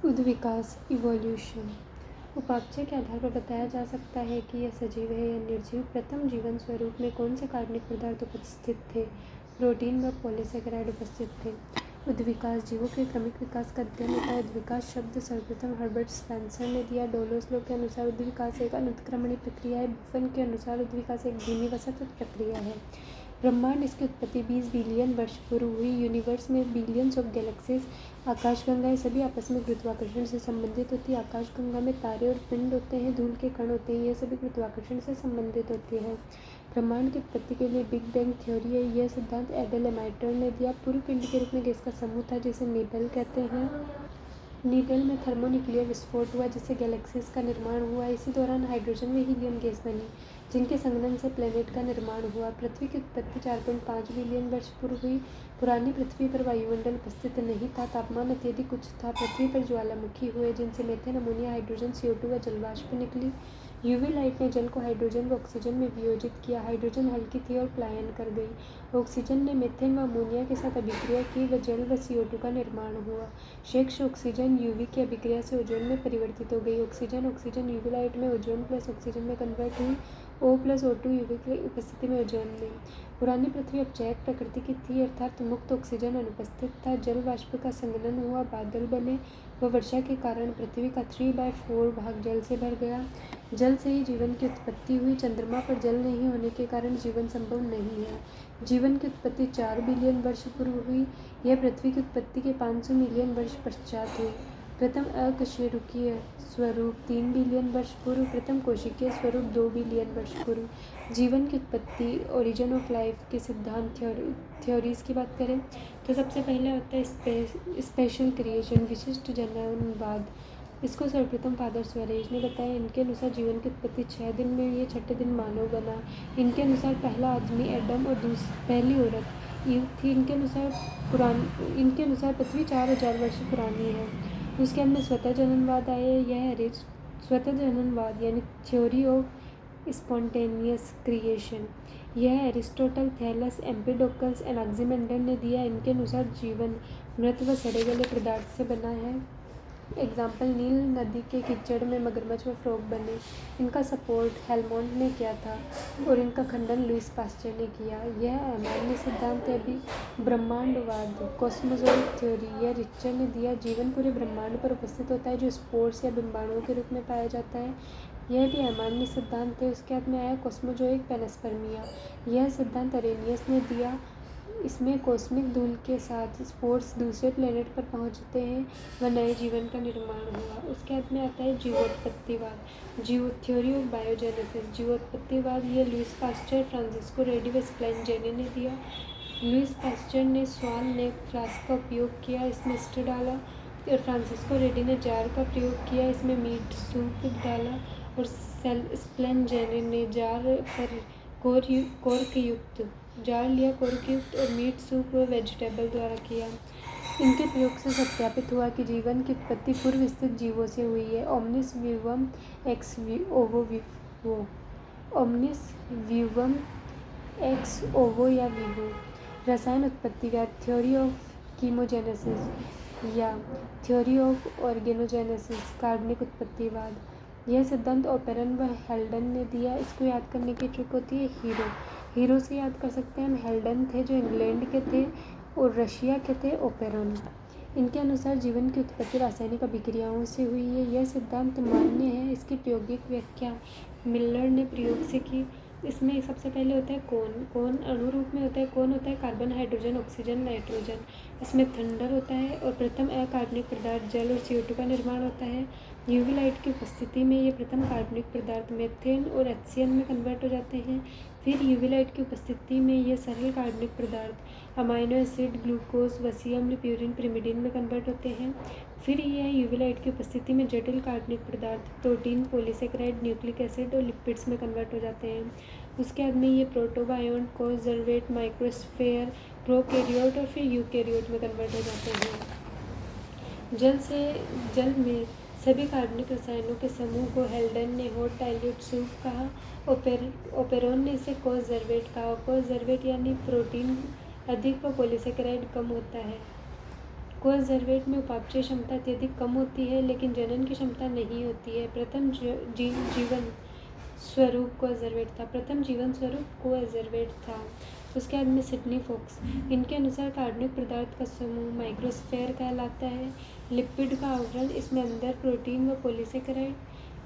उद्विकास evolution उपापचय के आधार पर बताया जा सकता है कि यह सजीव है या निर्जीव। प्रथम जीवन स्वरूप में कौन से कार्बनिक पदार्थ उपस्थित थे? प्रोटीन व पॉलीसेकेराइड उपस्थित थे। उद्विकास जीवों के क्रमिक विकास का अध्ययन होता है। उद्विकास शब्द सर्वप्रथम हर्बर्ट स्पेंसर ने दिया। डोलोस्लो के अनुसार उद्विकास एक अनुत्क्रमणी प्रक्रिया है। बुफन के अनुसार उद्विकास एक धीमी व सतत प्रक्रिया है। ब्रह्मांड इसकी उत्पत्ति 20 बिलियन वर्ष पूर्व हुई। यूनिवर्स में बिलियंस ऑफ गैलेक्सीज, आकाशगंगाएं सभी आपस में गुरुत्वाकर्षण से संबंधित होती है। आकाशगंगा में तारे और पिंड होते हैं, धूल के कण होते हैं, यह सभी गुरुत्वाकर्षण से संबंधित होती है। ब्रह्मांड की उत्पत्ति के लिए बिग बैंग थ्योरी है। यह सिद्धांत एडल एमाइटर ने दिया। पूर्व पिंड के रूप में गैस का समूह था जिसे नीबल कहते हैं। नीबल में थर्मोन्यूक्लियर विस्फोट हुआ जिससे गैलेक्सीज का निर्माण हुआ। इसी दौरान हाइड्रोजन व हीलियम गैस बनी जिनके संघनन से प्लैनेट का निर्माण हुआ। पृथ्वी की उत्पत्ति 4.5 बिलियन वर्ष पूर्व हुई। पुरानी पृथ्वी पर वायुमंडल उपस्थित नहीं था, तापमान अत्यधिक उच्च था। पृथ्वी पर ज्वालामुखी हुए जिनसे मीथेन, अमोनिया, हाइड्रोजन, CO2 व जलवाष्प निकली। यूवी लाइट ने जल को हाइड्रोजन व ऑक्सीजन में वियोजित किया। हाइड्रोजन हल्की थी और पलायन कर गई। ऑक्सीजन ने मीथेन व अमोनिया के साथ अभिक्रिया की व जल व CO2 का निर्माण हुआ। शेष ऑक्सीजन यूवी की अभिक्रिया से ओजोन में परिवर्तित हो गई। ऑक्सीजन यूवी लाइट में ओजोन प्लस ऑक्सीजन में कन्वर्ट हुई। O+O2 यूवी की उपस्थिति में ओजोन में। पुरानी पृथ्वी अपचयक प्रकृति की थी, अर्थात मुक्त ऑक्सीजन अनुपस्थित था। जल वाष्प का संघनन हुआ, बादल बने व वर्षा के कारण पृथ्वी का 3/4 भाग जल से भर गया। जल से ही जीवन की उत्पत्ति हुई। चंद्रमा पर जल नहीं होने के कारण जीवन संभव नहीं है। जीवन की उत्पत्ति 4 बिलियन वर्ष पूर्व हुई। यह पृथ्वी की उत्पत्ति के 500 मिलियन वर्ष पश्चात हुई। प्रथम अकशेरुकीय स्वरूप 3 बिलियन वर्ष पूर्व। प्रथम कोशिकीय स्वरूप 2 बिलियन वर्ष पूर्व। जीवन की उत्पत्ति, ओरिजिन ऑफ लाइफ के सिद्धांत थ्योरीज की बात करें तो सबसे पहले होता है स्पेशल क्रिएशन, विशिष्ट जन्मवाद। इसको सर्वप्रथम फादर स्वरेज ने बताया। इनके अनुसार जीवन की उत्पत्ति 6 दिन में हुई है, छठे दिन मानव बना। इनके अनुसार पहला आदमी एडम और पहली औरत ईव थी। इनके अनुसार पृथ्वी 4000 वर्ष पुरानी है। उसके बाद में स्वतः जननवाद आया। यह स्वतः जननवाद यानी थ्योरी ऑफ स्पॉन्टेनियस क्रिएशन, यह एरिस्टोटल, थैलस, एम्पिडोकस, एनाक्सिमेंडर ने दिया। इनके अनुसार जीवन मृत व सड़े गले पदार्थ से बना है। एग्जाम्पल, नील नदी के कीचड़ में मगरमच्छ व फ्रॉग बने। इनका सपोर्ट हेलमोंट ने किया था और इनका खंडन लुईस पास्चर ने किया। यह अमान्य सिद्धांत है। अभी ब्रह्मांडवाद, कॉस्मोजोइक थ्योरी, यह रिचर ने दिया। जीवन पूरे ब्रह्मांड पर उपस्थित होता है जो स्पोर्स या बिंबाणुओं के रूप में पाया जाता है। यह भी अमान्य सिद्धांत है। उसके बाद में आया कॉस्मोजोइक पेनिस्पर्मिया। यह सिद्धांत अरेनियस ने दिया। इसमें कॉस्मिक धूल के साथ स्पोर्स दूसरे प्लेनेट पर पहुंचते हैं व नए जीवन का निर्माण हुआ। उसके बाद में आता है जीवोत्पत्तिवाद, थ्योरी ऑफ बायोजेनेसिस। जीवोत्पत्तिवाद ये लुईस पास्चर, फ्रांसिस्को रेडी व स्प्लेंजेनी ने दिया। लुईस पास्चर ने स्वान नेक फ्लास्क का उपयोग किया, इसमें स्टर डाला, और फ्रांसिस्को रेडी ने जार का प्रयोग किया, इसमें मीट सूप डाला, और स्प्लेंजेनी ने जार पर जार लिया कोर्कयुक्त और मीट सूप व वेजिटेबल द्वारा किया। इनके प्रयोग से सत्यापित हुआ कि जीवन की उत्पत्ति पूर्व स्थित जीवों से हुई है। ओमनिस विवम एक्स ओवो विवो, ओमनिस विवम एक्स ओवो या विवो। रसायन उत्पत्तिवाद, थ्योरी ऑफ कीमोजेनेसिस या थ्योरी ऑफ ऑर्गेनोजेनेसिस। कार्बनिक उत्पत्तिवाद, यह सिद्धांत ओपेरन व हेल्डन ने दिया। इसको याद करने की ट्रिक होती है हीरो से याद कर सकते हैं हम। हेल्डन थे जो इंग्लैंड के थे और रशिया के थे ओपेरन। इनके अनुसार जीवन की उत्पत्ति रासायनिक अभिक्रियाओं से हुई है। यह सिद्धांत मान्य है। इसकी प्रायोगिक व्याख्या मिलर ने प्रयोग से की। इसमें सबसे पहले होता है कौन अणु रूप में होता है। कौन होता है कार्बन, हाइड्रोजन, ऑक्सीजन, नाइट्रोजन। इसमें थंडर होता है और प्रथम अकार्बनिक पदार्थ जल और CO2 का निर्माण होता है। यूवी लाइट की उपस्थिति में ये प्रथम कार्बनिक पदार्थ मेथेन और HCl में कन्वर्ट हो जाते हैं। फिर यूवी लाइट की उपस्थिति में ये सरल कार्बनिक पदार्थ अमाइनो एसिड, ग्लूकोज, वसी अम्ल, प्यूरिन, पिरिमिडीन में कन्वर्ट होते हैं। फिर यह यूवी लाइट की उपस्थिति में जटिल कार्बनिक पदार्थ प्रोटीन, पॉलीसेकेराइड, न्यूक्लिक एसिड और लिपिड्स में कन्वर्ट हो जाते हैं। उसके बाद में ये प्रोटोबायोन्ट, कोजर्वेट, माइक्रोस्फेयर, प्रोकैरियोट और फिर यूकैरियोट में कन्वर्ट हो जाते हैं। जल में सभी कार्बनिक रसायनों के समूह को हेल्डन ने हॉट डाइल्यूट सूप कहा। ओपेरोन ने इसे कोजर्वेट कहा। कोजर्वेट यानी प्रोटीन अधिक व पॉलीसेकेराइड कम होता है। कोएजर्वेट में उपापचय क्षमता अत्यधिक कम होती है लेकिन जनन की क्षमता नहीं होती है। प्रथम जीवन स्वरूप कोएजर्वेट था। उसके बाद में सिडनी फोक्स, इनके अनुसार कार्बनिक पदार्थ का समूह माइक्रोस्फेयर कहलाता है। लिपिड का आवरण, इसमें अंदर प्रोटीन व पॉलीसेकेराइड,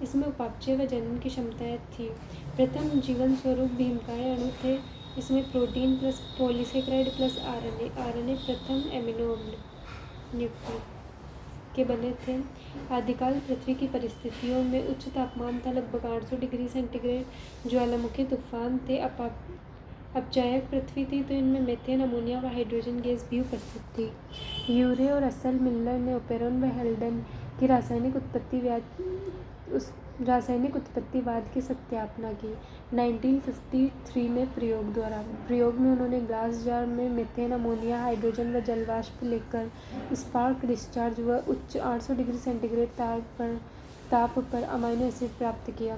इसमें उपापचय व जनन की क्षमताएं थी। प्रथम जीवन स्वरूप भीमकाय अणु थे, इसमें protein plus polysaccharide plus RNA प्रथम एमिनो न्यूक्लिक के बने थे। आदिकाल पृथ्वी की परिस्थितियों में उच्च तापमान था, लगभग 800 डिग्री सेंटीग्रेड। ज्वालामुखी तूफान थे। अपचायक पृथ्वी थी, तो इनमें मीथेन, अमोनिया व हाइड्रोजन गैस भी उपस्थित थी। यूरे और रसेल मिलर ने ओपेरोन व हेल्डन की रासायनिक उत्पत्तिवाद की सत्यापना की 1953 में प्रयोग में उन्होंने ग्लास जार में मीथेन, अमोनिया, हाइड्रोजन व जलवाष्प लेकर स्पार्क डिस्चार्ज व उच्च 800 डिग्री सेंटीग्रेड ताप पर अमाइनो एसिड प्राप्त किया।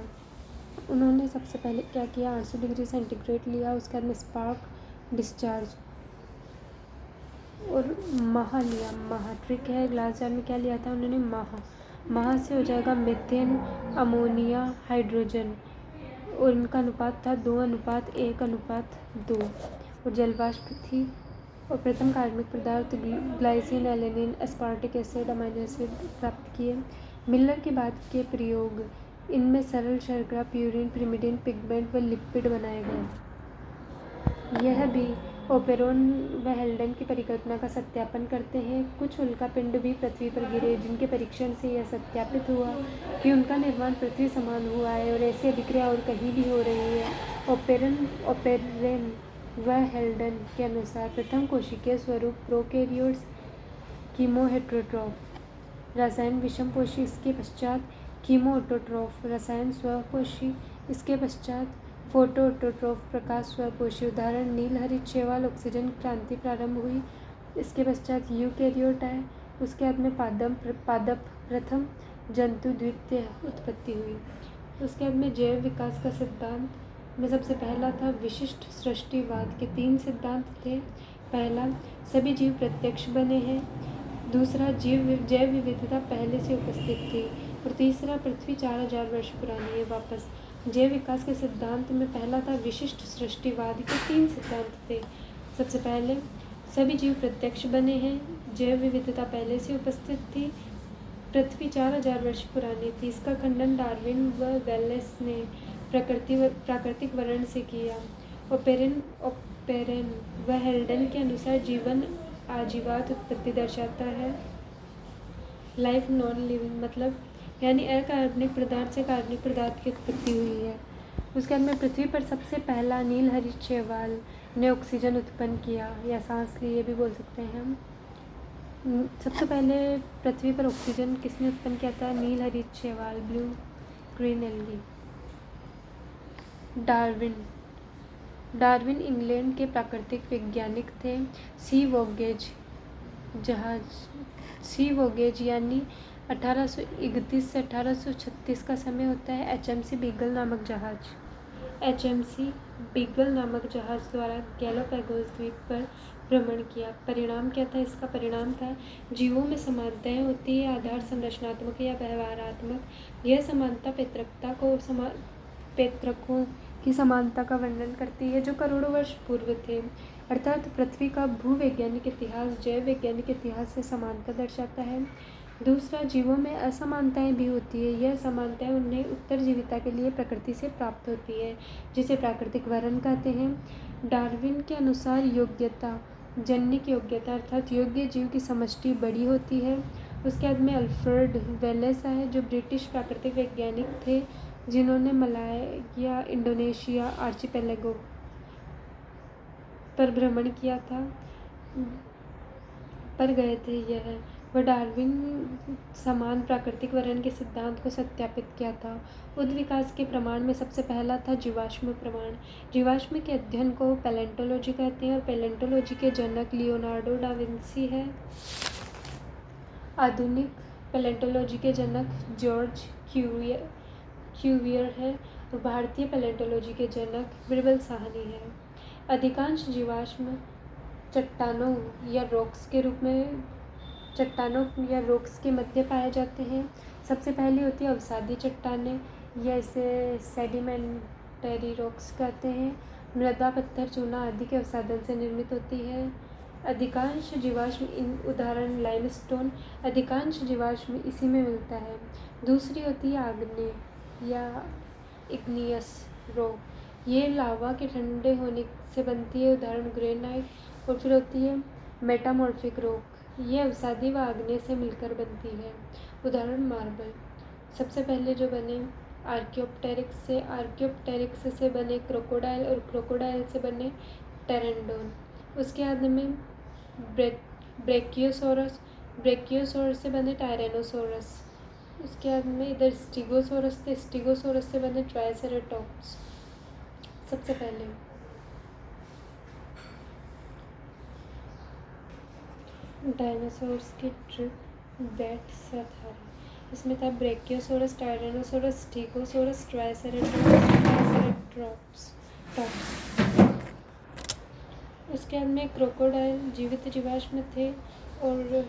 उन्होंने सबसे पहले क्या किया, 800 डिग्री सेंटीग्रेड लिया, उसके बाद में स्पार्क डिस्चार्ज और लिया। ट्रिक है, ग्लास जार में क्या लिया था उन्होंने, महा से हो जाएगा मीथेन, अमोनिया, हाइड्रोजन, और इनका अनुपात था 2:1:2। और जलवाष्प थी। और प्रथम कार्बनिक पदार्थ glycine, alanine, aspartic acid, amino acid प्राप्त किए। मिलर के बाद के प्रयोग, इनमें सरल शर्करा, प्यूरिन, पिरिमिडिन, पिगमेंट व लिपिड बनाए गए। यह भी ओपेरोन व हेल्डन की परिकल्पना का सत्यापन करते हैं। कुछ उल्कापिंड भी पृथ्वी पर गिरे, जिनके परीक्षण से यह सत्यापित हुआ कि उनका निर्माण पृथ्वी समान हुआ है और ऐसी अभिक्रिया और कहीं भी हो रही है। ओपेरन व हेल्डन के अनुसार प्रथम कोशिकीय स्वरूप प्रोकैरियोट्स कीमोहेटेरोट्रॉफ, रसायन विषमपोषी, इसके पश्चात कीमोऑटोट्रॉफ, रसायन स्वपोषी, इसके पश्चात फोटोऑटोट्रॉफ, प्रकाश स्वपोषी। उदाहरण नील हरित शैवाल, ऑक्सीजन क्रांति प्रारंभ हुई, इसके पश्चात यूकैरियोट आए, उसके बाद में पादप प्रथम, जंतु द्वितीय उत्पत्ति हुई। उसके बाद में जैव विकास का सिद्धांत में सबसे पहला था विशिष्ट सृष्टिवाद के 3 सिद्धांत थे। पहला, सभी जीव प्रत्यक्ष बने हैं। दूसरा, जैव विविधता पहले से उपस्थित थी। और तीसरा, पृथ्वी 4000 वर्ष पुरानी है वापस। जैव विकास के सिद्धांत में पहला था विशिष्ट सृष्टिवाद के 3 सिद्धांत थे। सबसे पहले, सभी जीव प्रत्यक्ष बने हैं, जैव विविधता पहले से उपस्थित थी, पृथ्वी 4000 वर्ष पुरानी थी। इसका खंडन डार्विन व वेलेस ने प्राकृतिक वर्णन से किया। ओपेरन व हेल्डन के अनुसार जीवन आजीवात उत्पत्ति दर्शाता है। लाइफ नॉन लिविंग, मतलब यानी अकार्बनिक पदार्थ से कार्बनिक पदार्थ की उत्पत्ति हुई है। उसके बाद में पृथ्वी पर सबसे पहला नील हरित शैवाल ने ऑक्सीजन उत्पन्न किया, या सांस ली, ये भी बोल सकते हैं हम। सबसे पहले पृथ्वी पर ऑक्सीजन किसने उत्पन्न किया था, नील हरित शैवाल, blue green algae. Darwin England के प्राकृतिक वैज्ञानिक थे। सी वोगेज यानी 1831 से 1836 का समय होता है। HMC बीगल नामक जहाज द्वारा गैलापागोस द्वीप पर भ्रमण किया। परिणाम क्या था इसका? परिणाम था जीवों में समानताएं होती है, आधार संरचनात्मक या व्यवहारात्मक। यह समानता पैतृकों की समानता का वर्णन करती है जो करोड़ों वर्ष पूर्व थे। अर्थात पृथ्वी का भूवैज्ञानिक इतिहास जैव वैज्ञानिक इतिहास से समानता दर्शाता है। दूसरा, जीवों में असमानताएं भी होती है। यह समानताएं उन्हें उत्तरजीविता के लिए प्रकृति से प्राप्त होती है, जिसे प्राकृतिक वर्ण कहते हैं। डार्विन के अनुसार जन्य योग्यता अर्थात योग्य जीव की समष्टि बड़ी होती है। उसके बाद में अल्फ्रेड वेलेस आए, जो ब्रिटिश प्राकृतिक वैज्ञानिक थे, जिन्होंने मलाया इंडोनेशिया आर्चिपेलागो पर भ्रमण किया था, पर गए थे। वह डार्विन समान प्राकृतिक वर्ण के सिद्धांत को सत्यापित किया था। उद्विकास के प्रमाण में सबसे पहला था जीवाश्म प्रमाण। जीवाश्म के अध्ययन को पैलेंटोलॉजी कहते हैं और पैलेंटोलॉजी के जनक लियोनार्डो डा विंसी है। आधुनिक पैलेंटोलॉजी के जनक जॉर्ज क्यूवियर है और भारतीय पैलेंटोलॉजी के जनक बिरबल साहनी है। अधिकांश जीवाश्म चट्टानों या रॉक्स के रूप में चट्टानों या रॉक्स के मध्य पाए जाते हैं। सबसे पहली होती है अवसादी चट्टानें, या इसे सेडिमेंटरी रॉक्स कहते हैं। मृदा, पत्थर, चूना आदि के अवसादन से निर्मित होती है। अधिकांश जीवाश्म उदाहरण लाइमस्टोन, अधिकांश जीवाश्म इसी में मिलता है। दूसरी होती है आग्नेय या इग्नियस रॉक, ये लावा के ठंडे होने से बनती है, उदाहरण ग्रेनाइट। और फिर होती है मेटामॉर्फिक रॉक, ये अवसादी व आग्नेय से मिलकर बनती है, उदाहरण मार्बल। सबसे पहले जो बने आर्कियोप्टेरिक्स से बने क्रोकोडाइल, और क्रोकोडाइल से बने टेरेंडोन। उसके बाद में ब्रेकियोसोरस से बने टायरेनोसोरस। उसके बाद में इधर स्टीगोसोरस से बने ट्राइसेराटॉप्स। सबसे पहले डायनासोर्स की ट्रिप बैट था, इसमें था ब्रेकियोसोरस, टायरेनोसोरस, स्टीगोसोरस, ट्राइसेराटॉप्स। उसके बाद में क्रोकोडाइल जीवित जीवाश्म थे, और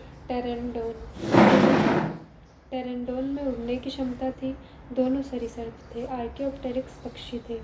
टेरेंडोन में उड़ने की क्षमता थी। दोनों सरीसृप थे। आर्कियोप्टेरिक्स पक्षी थे।